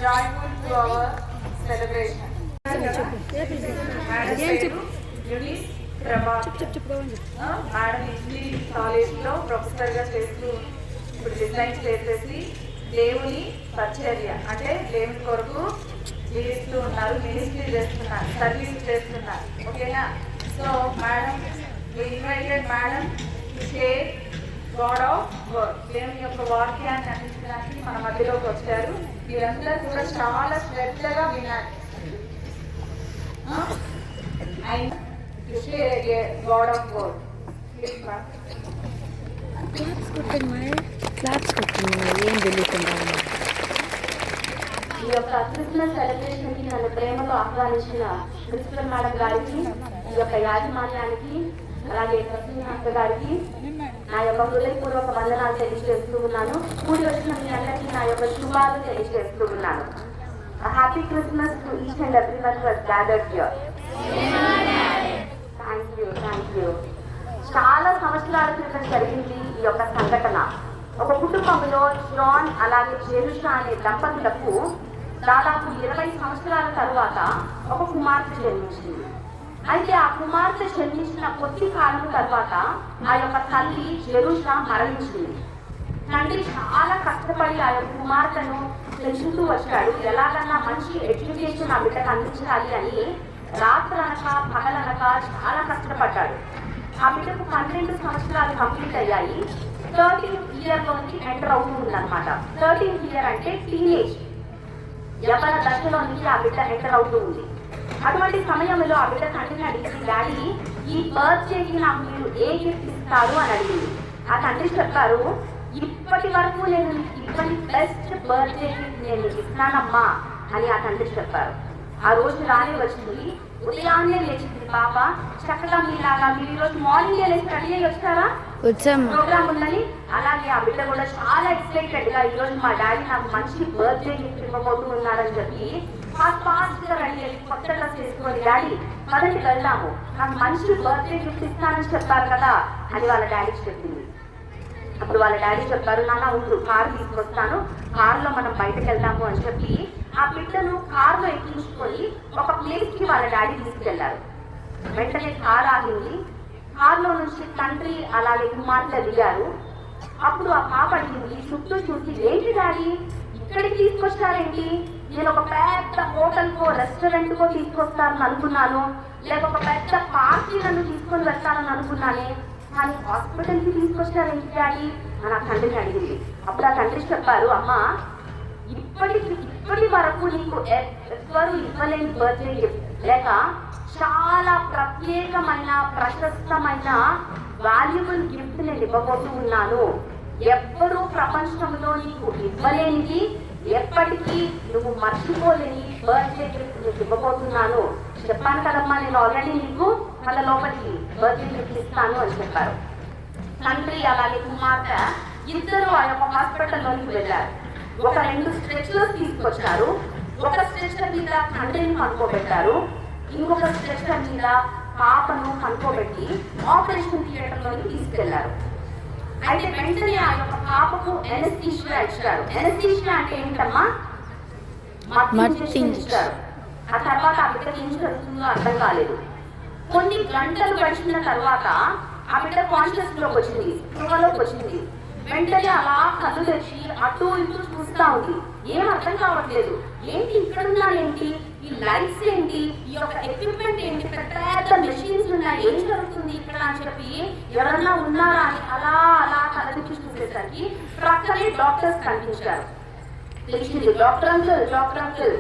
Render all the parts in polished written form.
joyful to our celebration. Madam engineering కాలేజ్లో ప్రొఫెసర్గా చేస్తూ ఇప్పుడు డిజైన్ చేసేసి దేవుని పరిచర్య అంటే దేవుని కొరకు జీవిస్తూ ఉన్నారు, మినిస్ట్రీ చేస్తున్నారు, సర్వీస్ చేస్తున్నారు. ఓకేనా? So madam invited madam to share God of word, దేవుని యొక్క వాక్యాన్ని అందించడానికి మన మధ్యలోకి వచ్చారు. మీరందరూ కూడా చాలా శ్రద్ధగా వినాలి. And to share again God of word. ఏం తెలియకుండా ఈ యొక్క క్రిస్మస్ సెలబ్రేషన్ కి నన్ను ప్రేమతో ఆహ్వానించిన ప్రిన్సిపల్ మేడం గారికి, ఈ యొక్క యాజమాన్యానికి, అలాగే అక్క గారికి నా యొక్క హృదయపూర్వక వందనాలు తెలియజేస్తూ ఉన్నాను. కూడి వచ్చిన మీ అందరికీ నా యొక్క శుభాలు తెలియజేస్తూ ఉన్నాను. Happy Christmas to each and every one was gathered here. Thank you. చాలా సంవత్సరాల క్రితం జరిగింది ఈ యొక్క సంఘటన. ఒక కుటుంబంలో జాన్ అలాగే జెరుషా అనే దంపతులకు దాదాపు 20 సంవత్సరాల తరువాత ఒక కుమార్తె జన్మించింది. అయితే ఆ కుమార్తె జన్మించిన కొద్ది కాలం తర్వాత ఆ యొక్క తల్లి జెరుషా మరణించింది. తండ్రి చాలా కష్టపడి ఆ యొక్క కుమార్తెను పెంచుతూ వచ్చాడు. ఎలాగన్నా మంచి ఎడ్యుకేషన్ ఆ బిడ్డకు అందించాలి అని రాత్రనక పగలనక చాలా కష్టపడ్డాడు. ఆ బిడ్డకు 12 సంవత్సరాలు కంప్లీట్ అయ్యాయి. 13th ఇయర్లోకి ఎంటర్ అవుతూ ఉందన్నమాట. 13th ఇయర్ అంటే టీనేజ్, యవ్వన దశలోనికి ఆ బిడ్డ ఎంటర్ అవుతూ ఉంది. అటువంటి సమయంలో ఆ బిడ్డ తండ్రిని అడిగింది, డాడీ ఈ బర్త్డేకి నాకు మీరు ఏ గిఫ్ట్ ఇస్తారు అని అడిగింది. ఆ తండ్రి చెప్పారు, ఇప్పటి వరకు నేను ఇప్పటి బెస్ట్ బర్త్డే గిఫ్ట్ నేను ఇస్తానమ్మా అని ఆ తండ్రి చెప్పారు. ఆ రోజు రానే వచ్చింది. ఉదయాన్నే లేచింది పాప. చక్కగా మీలాగా మీరు ఈరోజు మార్నింగ్ లేచి రెడీ అయ్యి వచ్చారా ప్రోగ్రామ్ ఉందని. అలాగే ఆ బిడ్డ కూడా చాలా ఎక్సైటెడ్ గా ఈరోజు మా డాడీ నాకు మంచి బర్త్డే గిఫ్ట్ ఇవ్వబోతూ ఉన్నారని చెప్పి ఫాస్ట్ గా రెడీ అయ్యి కొత్త డ్రెస్ వేసుకొని, డాడీ పదండి వెళ్దాము, నాకు మంచి బర్త్డే గిఫ్ట్ ఇస్తానని చెప్పారు కదా అని వాళ్ళ డాడీకి చెప్పింది. అప్పుడు వాళ్ళ డాడీ చెప్పారు, నాన్న ఉండు కారు తీసుకొస్తాను, కారులో మనం బయటకు వెళ్దాము అని చెప్పి ఆ బిడ్డను కారులో ఎక్కించుకొని ఒక ప్లేస్ కి వాళ్ళ డాడీ తీసుకెళ్లారు. వెంటనే కారు ఆగింది. కారులో నుంచి తండ్రి అలాగే కుమార్తె దిగారు. అప్పుడు ఆ పాప అడిగింది చుట్టూ చూసి, ఏంటి డాడీ ఇక్కడికి తీసుకొచ్చారేంటి? నేను ఒక పెద్ద హోటల్కో రెస్టారెంట్కో తీసుకొస్తానని అనుకున్నాను, లేక ఒక పెద్ద పార్టీ నన్ను తీసుకొని వెళ్తానని అనుకున్నానే, కానీ హాస్పిటల్కి తీసుకొచ్చారేంటి డాడీ అని ఆ తండ్రిని అడిగింది. అప్పుడు ఆ తండ్రి చెప్పారు, అమ్మ ఇప్పటి వరకు నీకు ఎవ్వరు ఇవ్వలేని బర్త్డే గిఫ్ట్, లేక చాలా ప్రత్యేకమైన ప్రశస్తమైన వాల్యుబుల్ గిఫ్ట్ నేను ఇవ్వబోతూ ఉన్నాను. ఎవ్వరూ ప్రపంచంలో నీకు ఇవ్వలేనిది, ఎప్పటికీ నువ్వు మర్చిపోలేని బర్త్డే గిఫ్ట్ నీకు ఇవ్వబోతున్నాను. చెప్పాను కదమ్మా, నేను ఆల్రెడీ నీకు మళ్ళీ లోపలికి బర్త్డే గిఫ్ట్ ఇస్తాను అని చెప్పారు. తండ్రి అలాగే కుమార్తె ఇద్దరు ఆ యొక్క హాస్పిటల్లోకి వెళ్ళారు. ఒక 2 స్ట్రెచర్స్ తీసుకొచ్చారు. ఒక స్ట్రెచర్ మీద తండ్రిని పనుకోబెట్టారు, ఇంకొక స్ట్రెచర్ మీద పాపను పనుకోబెట్టి ఆపరేషన్ థియేటర్లోకి తీసుకెళ్లారు. అయితే వెంటనే ఆ యొక్క పాపకు ఎనస్థీషియా ఇచ్చారు. ఎనస్థీషియా అంటే ఏంటమ్మా? ఇచ్చారు. ఆ తర్వాత ఆ బిడ్డకి ఏం జరుగుతుందో అర్థం కాలేదు. కొన్ని గంటలు గడిచిన తర్వాత ఆ బిడ్డ కాన్షియస్ లోకి వచ్చింది, స్పృహలోకి వచ్చింది. వెంటనే అలా కళ్ళు తెచ్చి అటు ఇటు చూస్తా ఉంది. ఏం అర్థం కావట్లేదు. ఏంటి ఇక్కడ ఉన్నాయేంటి, ఈ లైట్స్ ఏంటి, ఈ యొక్క ఎక్విప్మెంట్ ఏంటి, పెద్ద మెషిన్స్ ఉన్నాయి, ఏం జరుగుతుంది ఇక్కడ అని చెప్పి ఎవరన్నా ఉన్నారా అని అలా అలా కళ్ళ తెచ్చి చూసేసరికి ప్రక్కనే డాక్టర్స్ కనిపించారు. తెలిసింది, డాక్టర్ అంకుల్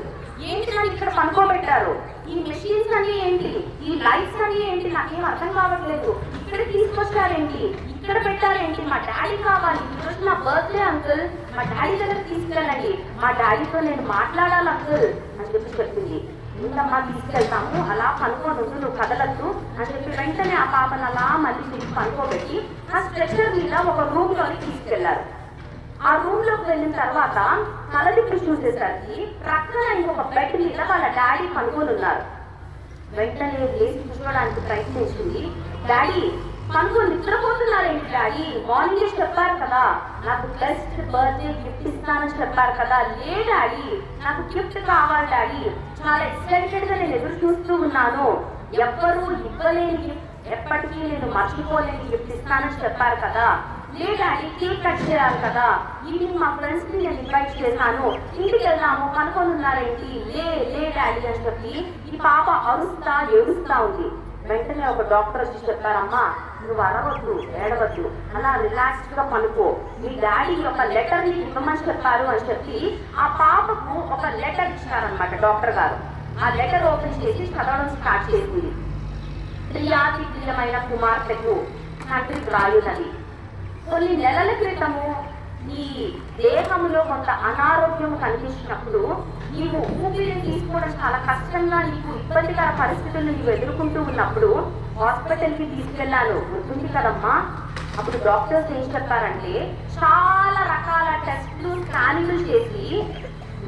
ఏంటి నాకు ఇక్కడ పనుకోబెట్టారు, ఈ మెషిన్స్ అన్ని ఏంటి, ఈ లైట్స్ అన్ని ఏంటి, నాకేం అర్థం కావట్లేదు, ఇక్కడ తీసుకొచ్చారేంటి, ఇక్కడ పెట్టారేంటి, మా డాడీ కావాలి, ఈరోజు నా బర్త్డే అంకుల్, మా డాడీ దగ్గర తీసుకెళ్ళండి, మా డాడీతో నేను మాట్లాడాలి అంకుల్ అని చెప్పి చెప్పింది. ఇంకమ్మా తీసుకెళ్తాము, అలా పనుకోను, నువ్వు కదలద్దు అని చెప్పి వెంటనే ఆ పాపను అలా మళ్ళీ తిరిగి పనుకోబెట్టి ఆ స్ట్రెచర్ మీద ఒక రూమ్ లోకి తీసుకెళ్లారు. ఆ రూమ్ లోకి వెళ్ళిన తర్వాత తలదిప్పి చూసేసరికి ప్రక్కన ఇంకొక బెడ్ మీద వాళ్ళ డాడీ పనుకొని ఉన్నారు. వెంటనే లేచి కూర్చోడానికి ప్రయత్నించింది. డాడీ మనకు నిద్రపోతున్నారేంటి డాడీ? మార్నింగ్ చెప్పారు కదా నాకు బెస్ట్ బర్త్డే గిఫ్ట్ ఇస్తానని చెప్పారు కదా. లే డాడీ, నాకు గిఫ్ట్ కావాలి డాడీ. చాలా ఎక్సైటెడ్ గా నేను ఎదురు చూస్తూ ఉన్నాను. ఎవ్వరూ ఇవ్వలేని గిఫ్ట్, ఎప్పటికీ నేను మర్చిపోలేని గిఫ్ట్ ఇస్తానని చెప్పారు కదా. లే డాడీ, కేక్ కట్ చేయాలి కదా. ఈవినింగ్ మా ఫ్రెండ్స్ ని నేను ఇన్వైట్ చేశాను, ఇంటికి వెళ్దాము, కనుకొని ఉన్నారేంటి? లే లే డాడీ అని చెప్పి ఈ పాప అరుస్తా ఏడుస్తా ఉంది. వెంటనే ఒక డాక్టర్ వచ్చి చెప్పారమ్మా, నువ్వు అరవద్దు, ఏడవద్దు, అలా రిలాక్స్డ్ గా పనుకో. మీ డాడీ ఒక లెటర్ ని ఇవ్వమని చెప్పారు అని చెప్పి ఆ పాపకు ఒక లెటర్ ఇచ్చారనమాట డాక్టర్ గారు. ఆ లెటర్ ఓపెన్ చేసి చదవడం స్టార్ట్ చేసింది. ప్రియాతి ప్రియమైన కుమార్తెకు తండ్రి వ్రాయున్నది, కొన్ని నెలల క్రితము నీ దేహంలో కొంత అనారోగ్యం కనిపించినప్పుడు నీవు ఊపిరిని తీసుకోవడం చాలా కష్టంగా, నీకు ఇబ్బందికర పరిస్థితులు నీవు ఎదుర్కొంటూ ఉన్నప్పుడు హాస్పిటల్కి తీసుకెళ్లాను, గుర్తుంది కదమ్మా. అప్పుడు డాక్టర్స్ ఏం చెప్పారంటే చాలా రకాల టెస్టులు, స్కానింగ్లు చేసి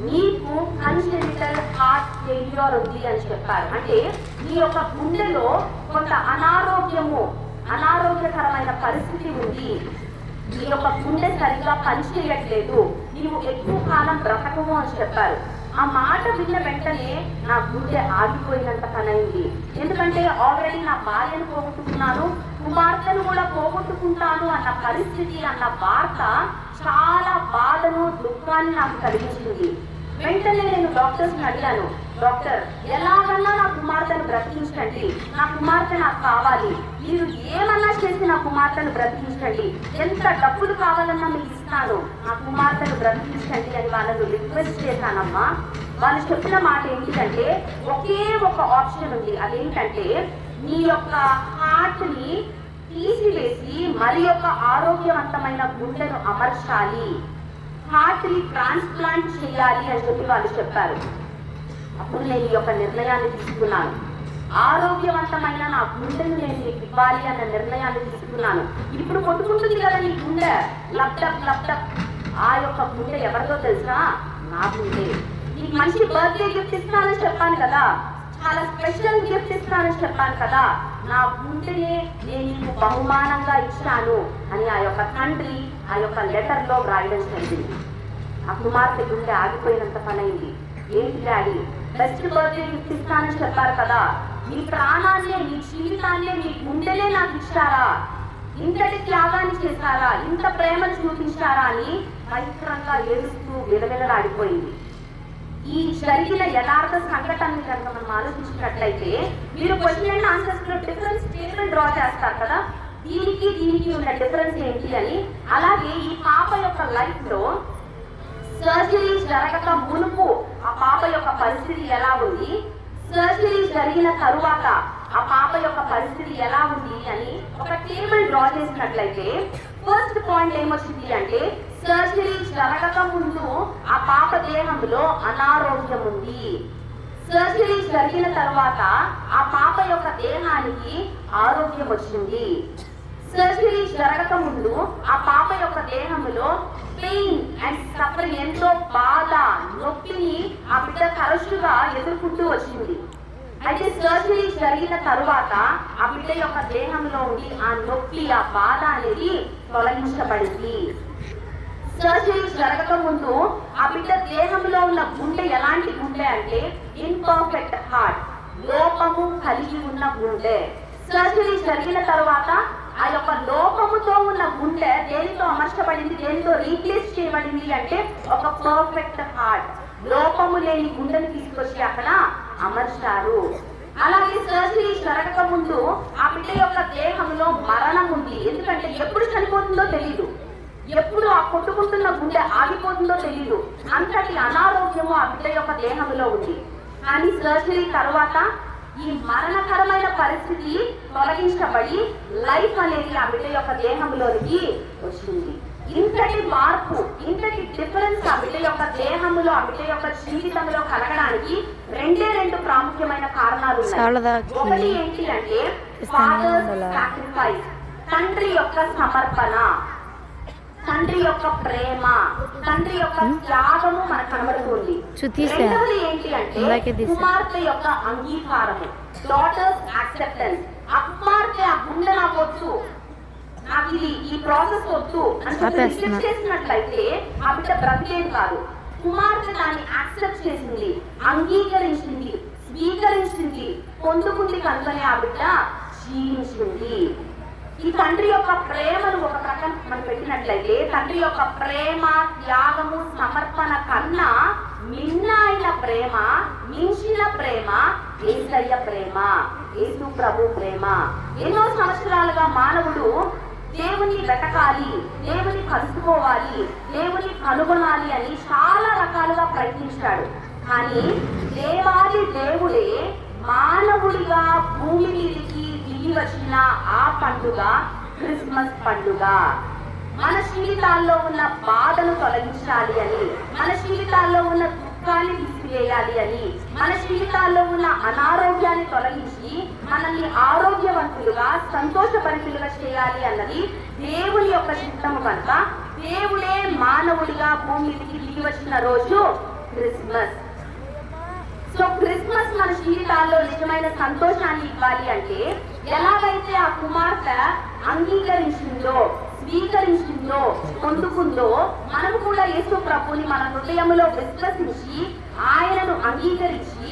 నీకు కంజెనిటల్ హార్ట్ ఫెయిల్యూర్ ఉంది అని చెప్పారు. అంటే నీ యొక్క గుండెలో కొంత అనారోగ్యకరమైన పరిస్థితి ఉంది, నీ యొక్క గుండె సరిగ్గా పనిచేయట్లేదు, నీవు ఎక్కువ కాలం బ్రతకము అని చెప్పారు. ఆ మాట విన్న వెంటనే నా గుండె ఆగిపోయినంత పనైంది. ఎందుకంటే ఆల్రెడీ నా భార్యను పోగొట్టుకున్నాను, కుమార్తెను కూడా పోగొట్టుకుంటాను అన్న పరిస్థితి, అన్న వార్త చాలా బాధను, దుఃఖాన్ని నాకు కలిగించింది. వెంటనే నేను డాక్టర్స్ని అడిగాను, డాక్టర్ ఎలాగన్నా నా కుమార్తెను బ్రతికించండి, నా కుమార్తె నాకు కావాలి, మీరు ఏమన్నా చేసి నా కుమార్తెను బ్రతికించండి, ఎంత డబ్బులు కావాలన్నా మీకు ఇస్తాను, నా కుమార్తెను బ్రతికించండి అని వాళ్ళను రిక్వెస్ట్ చేశానమ్మా. వాళ్ళు చెప్పిన మాట ఏంటంటే ఒకే ఒక ఆప్షన్ ఉంది, అదేంటంటే నీ యొక్క హార్ట్ ని తీసివేసి మరి యొక్క ఆరోగ్యవంతమైన గుండెను అమర్చాలి, హార్ట్ ని ట్రాన్స్ప్లాంట్ చేయాలి అని చెప్పి వాళ్ళు చెప్పారు. అప్పుడు నేను ఈ యొక్క నిర్ణయాన్ని తీసుకున్నాను. ఆరోగ్యవంతమైన నా గుండెను నేను నీకు ఇవ్వాలి అన్న నిర్ణయాన్ని తీసుకున్నాను. ఇప్పుడు కొట్టుకుంటుంది కదా నీ గుండె, లప్టప్ లప్టప్. ఆ యొక్క గుండె ఎవరితో తెలుసా? నా గుండె. నీకు మంచి బర్త్డే గిఫ్ట్ ఇస్తానని చెప్పాను కదా, చాలా స్పెషల్ గిఫ్ట్ ఇస్తానని చెప్పాను కదా, నా గుండెనే నేను నీకు బహుమానంగా ఇచ్చాను అని ఆ యొక్క తండ్రి ఆ యొక్క లెటర్ లో వ్రాయడం జరిగింది. ఆ కుమార్తె గుండె ఆగిపోయినంత పనైంది. ఏంటి డాడీ, బెస్ట్ బర్త్డే గిఫ్ట్ ఇస్తానని చెప్పారు కదా, నీ ప్రాణాన్నే, నీ జీవితాన్నే, నీ గుండెనే నాకు ఇచ్చారా, ఇంతటి త్యాగాన్ని చేశారా, ఇంత ప్రేమను చూపించారా అని పవిత్రంగా ఏడుస్తూ విలవిలలాడిపోయింది. ఈ జరిగిన యథార్థ సంఘటనని కనుక మనం ఆలోచించినట్లయితే మీరు క్వశ్చన్ అండ్ ఆన్సర్స్ లో డిఫరెన్స్ స్టేట్మెంట్ డ్రా చేస్తారు కదా, దీనికి ఉన్న డిఫరెన్స్ ఏంటి అని. అలాగే ఈ పాప యొక్క లైఫ్ లో సర్జరీ జరగక మునుపు ఆ పాప యొక్క పరిస్థితి ఎలా ఉంది, సర్జరీ జరిగిన తరువాత ఆ పాప యొక్క పరిస్థితి ఎలా ఉంది అని ఒక టేబుల్ డ్రా చేసినట్లయితే ఫస్ట్ పాయింట్ ఏమొచ్చింది అంటే సర్జరీ జరగక ముందు ఆ పాప దేహంలో అనారోగ్యం ఉంది, సర్జరీ జరిగిన తర్వాత ఆ పాప యొక్క దేహానికి ఆరోగ్యం వచ్చింది. సర్జరీ జరగక ముందు ఆ పాప యొక్క దేహంలో పెయిన్ అండ్ సఫరింగ్, ఎంతో బాధ, నొప్పిని ఆ బిడ్డ తరచుగా ఎదుర్కొంటూ వచ్చింది. అయితే సర్జరీ జరిగిన తరువాత ఆ బిడ్డ యొక్క దేహంలో ఉండి ఆ నొప్పి, ఆ బాధ అనేది తొలగించబడింది. సర్జరీ జరగక ముందు ఆ బిడ్డ దేహంలో ఉన్న గుండె ఎలాంటి గుండె అంటే ఇన్పర్ఫెక్ట్ హార్ట్, లోపము కలిగి ఉన్న గుండె. సర్జరీ జరిగిన తర్వాత ఆ యొక్క లోపముతో ఉన్న గుండె దేనితో అమర్చబడింది, దేనితో రీప్లేస్ చేయబడింది అంటే ఒక పర్ఫెక్ట్ హార్ట్, లోపము లేని గుండెని తీసుకొచ్చి అక్కడ అమర్చారు. అలాగే సర్జరీ జరగక ముందు ఆ బిడ్డ యొక్క దేహంలో మరణం ఉంది. ఎందుకంటే ఎప్పుడు చనిపోతుందో తెలియదు, ఎప్పుడు ఆ కొట్టుకుంటున్న గుండె ఆగిపోతుందో తెలియదు, అంతటి అనారోగ్యము ఆ బిడ్డ యొక్క దేహంలో ఉంది. కానీ సర్జరీ తర్వాత ఈ మరణకరమైన పరిస్థితి తొలగించబడి లైఫ్ అనేది ఆ బిడ్డ యొక్క దేహంలోనికి వచ్చింది. ఇంతటి మార్పు, ఇంతటి డిఫరెన్స్ ఆ బిడ్డ యొక్క దేహంలో, ఆ బిడ్డ యొక్క జీవితంలో కలగడానికి రెండు ప్రాముఖ్యమైన కారణాలు ఉన్నాయి. ఒకటి ఏంటి అంటే ఫాదర్స్ సాక్రిఫైస్, తండ్రి యొక్క సమర్పణ, తండ్రి యొక్క ప్రేమ, తండ్రి యొక్క త్యాగము మనకు కనబడుతుంది. రెండవది ఏంటి అంటే కుమార్తె యొక్క అంగీకారము, డాటర్స్ యాక్సెప్టెన్స్, ఆ కుమార్తె ఆ గుండె నాకు వద్దు, నాకు ఈ ప్రాసెస్ వద్దు అని రిజెక్ట్ చేసినట్లయితే ఆ బిడ్డ బ్రతికేది కాదు. కుమార్తె దాన్ని యాక్సెప్ట్ చేసింది, అంగీకరించింది, స్వీకరించింది, పొందుకుంది కనుకనే ఆ బిడ్డ జీవించింది. ఈ తండ్రి యొక్క ప్రేమను ఒక ప్రక్కన మనం పెట్టినట్లయితే తండ్రి యొక్క ప్రేమ, త్యాగము, సమర్పణ కన్నా మిన్న ప్రేమ, మించిన ప్రేమ యేసయ్య ప్రేమ, యేసు ప్రభు ప్రేమ. ఎన్నో సంవత్సరాలుగా మానవుడు దేవుని వెతకాలి, దేవుని కలుసుకోవాలి, దేవుని కనుగొనాలి అని చాలా రకాలుగా ప్రయత్నించాడు. కానీ దేవాది దేవుడే మానవుడిగా భూమి మీదకి దిగి వచ్చిన ఆ పండుగ క్రిస్మస్ పండుగ. మన జీవితాల్లో ఉన్న బాధను తొలగించాలి అని, మన జీవితాల్లో ఉన్న దుఃఖాన్ని తీసివేయాలి అని, మన జీవితాల్లో ఉన్న అనారోగ్యాన్ని తొలగించి మనల్ని ఆరోగ్యవంతులుగా, సంతోషభరితులుగా చేయాలి అన్నది దేవుని యొక్క చిత్తము కనుక దేవుడే మానవుడిగా భూమికి దిగి వచ్చిన రోజు క్రిస్మస్. సో క్రిస్మస్ మన జీవితాల్లో నిజమైన సంతోషాన్ని ఇవ్వాలి అంటే ఎలాగైతే ఆ కుమార్తె అంగీకరించిందో, స్వీకరించిందో, పొందుకుందో మనము కూడా యేసు ప్రభుని మన హృదయంలో విశ్వసించి ఆయనను అంగీకరించి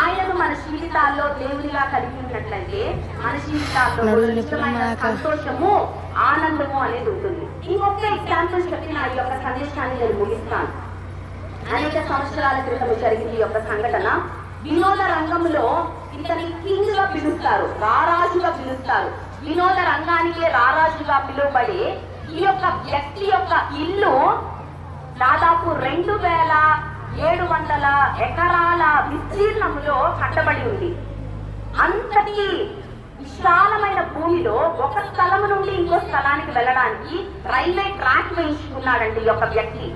ఆయనను మన జీవితాల్లో దేవునిగా కలిగి ఉన్నట్లయితే మన జీవితాల్లో నిజమైన సంతోషము, ఆనందము అనేది ఉంటుంది. ఇంకొక ఎగ్జాంపుల్ చెప్పి నా ఈ యొక్క సందేశాన్ని నేను ముగిస్తాను. అనేక సంవత్సరాల క్రితం జరిగింది ఈ యొక్క సంఘటన. వినోద రంగంలో ఇతని కింగ్ గా పిలుస్తారు, రారాజుగా పిలుస్తారు. వినోద రంగానికే రారాజుగా పిలువబడే ఈ యొక్క వ్యక్తి యొక్క ఇల్లు దాదాపు 2700 ఎకరాల విస్తీర్ణంలో కట్టబడి ఉంది. అంతటి విశాలమైన భూమిలో ఒక స్థలం నుండి ఇంకో స్థలానికి వెళ్ళడానికి రైల్వే ట్రాక్ వేయించుకున్నాడండి ఈ యొక్క వ్యక్తి.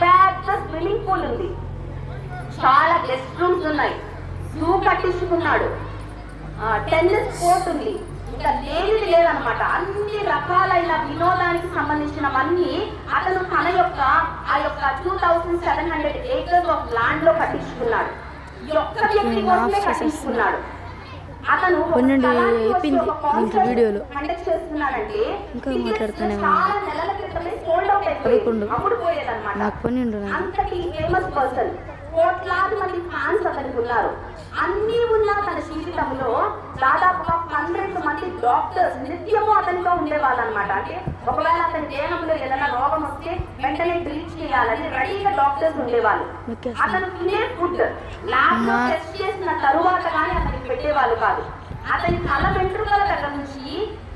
పెద్ద స్విమ్మింగ్ పూల్ ఉంది, చాలా గెస్ట్ రూమ్స్ ఉన్నాయి, జూ కట్టించుకున్నాడు, టెన్నిస్ కోర్ట్ ఉంది, ఇంకా లేనిది లేదనమాట. అన్ని రకాలైన వినోదానికి సంబంధించినవన్నీ అతను తన యొక్క ఆ యొక్క 2700 acres ఆఫ్ ల్యాండ్ లో కట్టించుకున్నాడు. ఈ ఒక్క వ్యక్తి కోసమే కట్టించుకున్నాడు. అతను కండక్ట్ చేస్తున్నాడంటే చాలా నెలల క్రితమే సోల్డ్ అవుట్ అయిపోయింది, అప్పుడు పోయేదన్నమాట. అంతటి ఫేమస్ పర్సన్, కోట్లాది మంది ఫ్యాన్స్ అతనికి ఉన్నారు. అన్ని ఉన్న తన జీవితంలో దాదాపుగా 12 మంది డాక్టర్స్ నిత్యము అతనితో ఉండేవాళ్ళు అనమాట. అంటే ఒకవేళ అతని దేహంలో ఏదైనా రోగం వస్తే వెంటనే ట్రీట్ చేయాలని రెడీగా డాక్టర్స్ ఉండేవాళ్ళు. అతను తినే ఫుడ్ ల్యాబ్ లో టెస్ట్ చేసిన తరువాత కానీ అతనికి పెట్టేవాళ్ళు కాదు. అతని తల వెంట్రుకల దగ్గర నుంచి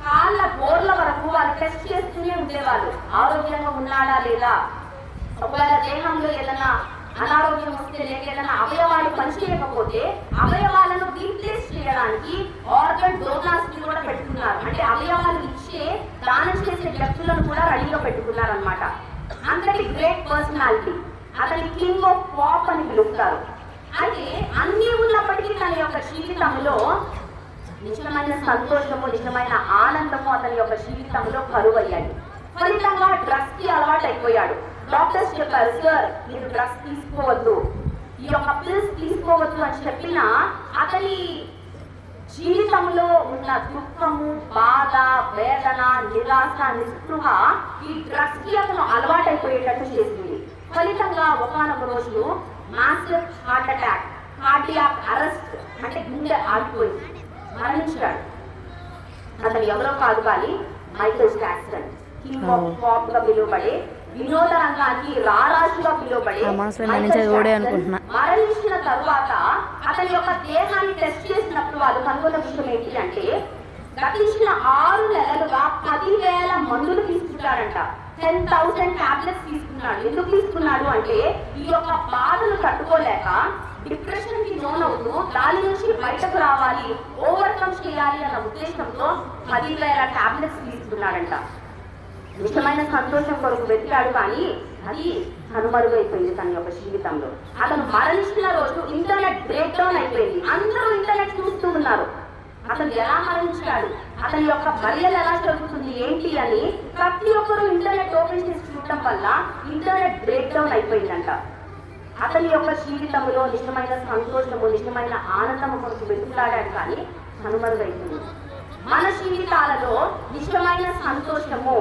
కాళ్ళ బోర్ల వరకు వాళ్ళు టెస్ట్ చేస్తూనే ఉండేవాళ్ళు, ఆరోగ్యంగా ఉన్నాడా లేదా, ఒకవేళ దేహంలో ఏదైనా అనారోగ్యం వస్తే లేక ఏదైనా అవయవాలు పనిచేయకపోతే అవయవాలను రీప్లేస్ చేయడానికి ఆర్గన్ డోనార్స్ ని కూడా పెట్టుకున్నారు. అంటే అవయవాలు ఇచ్చే దానం చేసే వ్యక్తులను కూడా రెడీగా పెట్టుకున్నారు అనమాట. అంతటి గ్రేట్ పర్సనాలిటీ. అతని కింగ్ ఆఫ్ పాప్ అని పిలుస్తారు. అయితే అన్ని ఉన్నప్పటికీ తన యొక్క జీవితంలో నిజమైన సంతోషము, నిజమైన ఆనందము అతని యొక్క జీవితంలో కరువయ్యాయి. ఫలితంగా డ్రగ్స్ కి అలవాటు అయిపోయాడు. డాక్టర్స్ చెప్పారు, సార్ మీరు డ్రగ్స్ తీసుకోవద్దు, ఈ యొక్క పిల్స్ తీసుకోవద్దు అని చెప్పినా అతని జీవితంలో ఉన్న దుఃఖము, బాధ, వేదన, నిరాశ, నిస్పృహ ఈ డ్రగ్స్ కి అతను అలవాటు అయిపోయేటట్టు చేసింది. ఫలితంగా ఒకనొక రోజు massive heart attack, cardiac arrest, అంటే గుండె ఆగిపోయింది, మరణించాడు. అతను ఎవరో కాదు కానీ Michael Jackson, king of pop గా పిలువబడే, వినోద రంగానికి రారాజుగా పిలువబడే మరణించిన తరువాత అతని యొక్క దేహాన్ని టెస్ట్ చేసినప్పుడు వాళ్ళు కనుగొన్న విషయం ఏంటి అంటే గతించిన 6 నెలలుగా 10,000 మందులు తీసుకుంటాడంట. 10,000 టాబ్లెట్స్ తీసుకున్నాడు. ఎందుకు తీసుకున్నాడు అంటే ఈ యొక్క బాధను తట్టుకోలేక డిప్రెషన్ కి లోనవుతూ దాని నుంచి బయటకు రావాలి, ఓవర్కమ్ చేయాలి అన్న ఉద్దేశంతో 10,000 టాబ్లెట్స్ తీసుకున్నాడంట. నిజమైన సంతోషం కొరకు వెతికాడు కానీ అది కనుమరుగైపోయింది తన యొక్క జీవితంలో. అతను మరణించిన రోజు ఇంటర్నెట్ బ్రేక్ డౌన్ అయిపోయింది. అందరూ ఇంటర్నెట్ చూస్తూ ఉన్నారు. అతను ఎలా మరణించాడు, అతని యొక్క బర్యలు ఎలా జరుగుతుంది ఏంటి అని ప్రతి ఒక్కరూ ఇంటర్నెట్ ఓపెన్ చేసి చూడటం వల్ల ఇంటర్నెట్ బ్రేక్ డౌన్ అయిపోయిందంట. అతని యొక్క జీవితంలో నిజమైన సంతోషము, నిజమైన ఆనందము కొరకు వెతుకులాడాడు కానీ కనుమరుగైపోయింది. మన జీవితాలలో నిజమైన సంతోషము,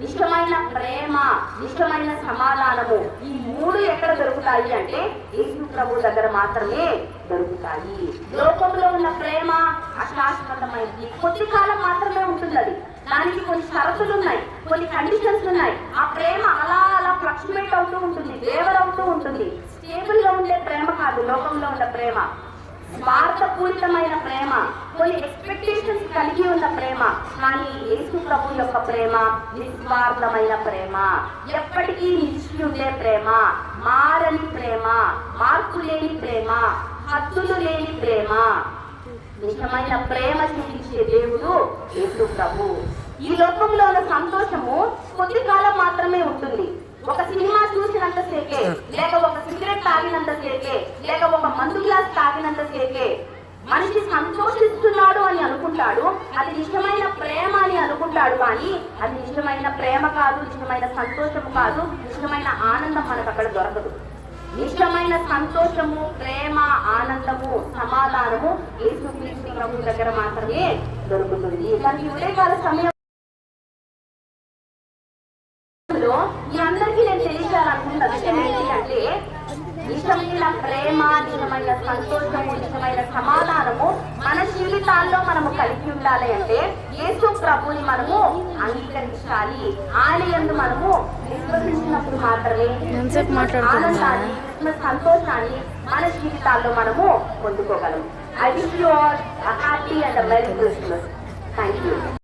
నిజమైన ప్రేమ, నిజమైన సమాధానము ఈ మూడు ఎక్కడ దొరుకుతాయి అంటే యేసు ప్రభు దగ్గర మాత్రమే దొరుకుతాయి. లోకంలో ఉన్న ప్రేమ అశాశ్వతమైనది, కొద్ది కాలం మాత్రమే ఉంటుంది. అది దానికి కొన్ని షరతులు ఉన్నాయి, కొన్ని కండిషన్స్ ఉన్నాయి. ఆ ప్రేమ అలా అలా ఫ్లక్చువేట్ అవుతూ ఉంటుంది, వేవర్ అవుతూ ఉంటుంది. స్టేబుల్ గా ఉండే ప్రేమ కాదు లోకంలో ఉన్న ప్రేమ. స్వార్థపూరితమైన ప్రేమ, కొన్ని ఎక్స్పెక్టేషన్స్ కలిగి ఉన్న ప్రేమ. కానీ యేసు ప్రభు యొక్క ప్రేమ నిస్వార్థమైన ప్రేమ, ఎప్పటికీ నిలిచి ఉండే ప్రేమ, మారని ప్రేమ, మార్పు లేని ప్రేమ, హద్దులు లేని ప్రేమ. నిజమైన ప్రేమ చూపించే దేవుడు యేసు ప్రభు. ఈ లోకంలో ఉన్న సంతోషము కొద్ది కాలం మాత్రమే ఉంటుంది. ఒక సినిమా చూసినంతసేపే, లేక ఒక సిగరెట్ తాగినంతసేపే, లేక ఒక మందు గ్లాస్ తాగినంతసేపే మనిషి సంతోషిస్తున్నాడు అని అనుకుంటాడు. అది నిజమైన ప్రేమ అని అనుకుంటాడు. కానీ అది నిజమైన ప్రేమ కాదు, నిజమైన సంతోషము కాదు, నిజమైన ఆనందం మనకు అక్కడ దొరకదు. నిజమైన సంతోషము, ప్రేమ, ఆనందము, సమాధానము యేసుక్రీస్తు ప్రభు దగ్గర మాత్రమే దొరుకుతుంది. కానీ ఉదయకాల సమయం మీ అందరికీ నేను తెలియజేయాలనుకుంటున్న విషయం ఏంటి అంటే నిజమైన ప్రేమ, నిజమైన సంతోషము, నిజమైన సమాధానము మన జీవితాల్లో మనము కలిగి ఉండాలి అంటే యేసు ప్రభుని మనము అంగీకరించాలి. ఆయన యందు మనము విశ్వసించినప్పుడు మాత్రమే ఆనందాన్ని, సంతోషాన్ని మన జీవితాల్లో మనము పొందుకోగలము. I wish you all a happy and a merry Christmas. Thank you.